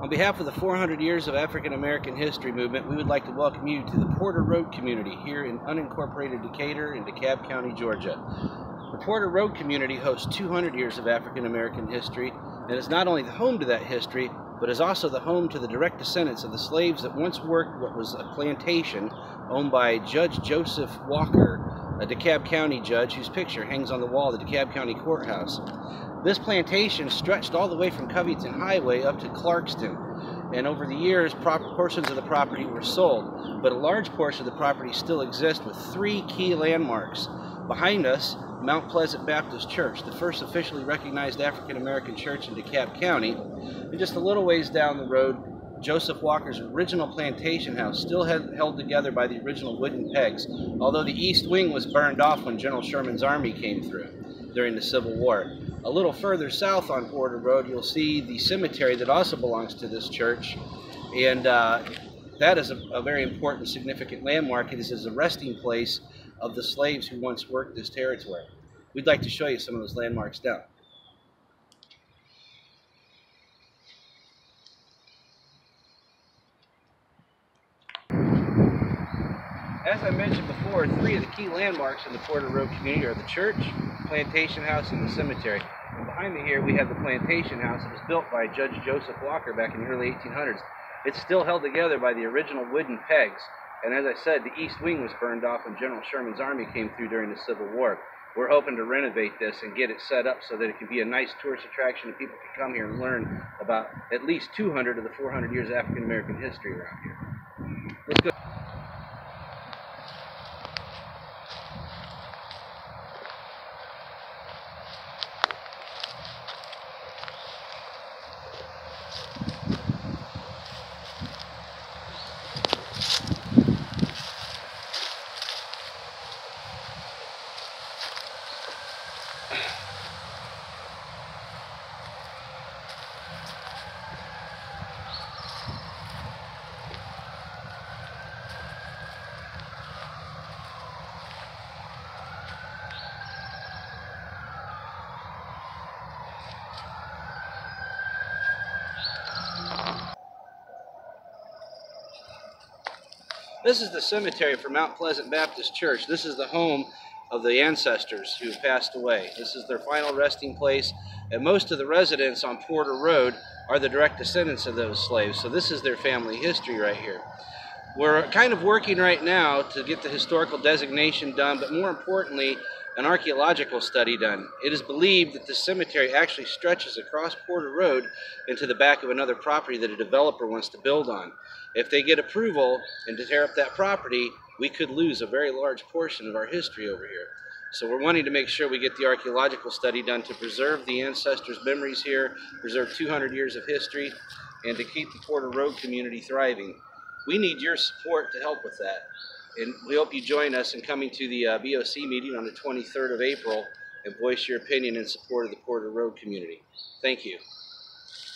On behalf of the 400 Years of African American History movement, we would like to welcome you to the Porter Road community here in unincorporated Decatur in DeKalb County, Georgia. The Porter Road community hosts 200 years of African American history and is not only the home to that history, but is also the home to the direct descendants of the slaves that once worked what was a plantation owned by Judge Joseph Walker, a DeKalb County judge whose picture hangs on the wall of the DeKalb County Courthouse. This plantation stretched all the way from Covington Highway up to Clarkston, and over the years portions of the property were sold, but a large portion of the property still exists with three key landmarks. Behind us, Mount Pleasant Baptist Church, the first officially recognized African American church in DeKalb County, and just a little ways down the road, Joseph Walker's original plantation house, still held together by the original wooden pegs, although the east wing was burned off when General Sherman's army came through during the Civil War. A little further south on Porter Road, you'll see the cemetery that also belongs to this church, and that is a very important, significant landmark. It is a resting place of the slaves who once worked this territory. We'd like to show you some of those landmarks now. As I mentioned before, three of the key landmarks in the Porter Road community are the church, plantation house, and the cemetery. And behind me here we have the plantation house that was built by Judge Joseph Walker back in the early 1800s. It's still held together by the original wooden pegs. And as I said, the east wing was burned off when General Sherman's army came through during the Civil War. We're hoping to renovate this and get it set up so that it can be a nice tourist attraction and people can come here and learn about at least 200 of the 400 years of African American history around here. Let's go. This is the cemetery for Mount Pleasant Baptist Church. This is the home of the ancestors who passed away. This is their final resting place, and most of the residents on Porter Road are the direct descendants of those slaves, so this is their family history right here. We're kind of working right now to get the historical designation done, but more importantly, an archaeological study done. It is believed that this cemetery actually stretches across Porter Road into the back of another property that a developer wants to build on. If they get approval and to tear up that property, we could lose a very large portion of our history over here. So we're wanting to make sure we get the archaeological study done to preserve the ancestors' memories here, preserve 200 years of history, and to keep the Porter Road community thriving. We need your support to help with that. And we hope you join us in coming to the BOC meeting on the 23rd of April and voice your opinion in support of the Porter Road community. Thank you.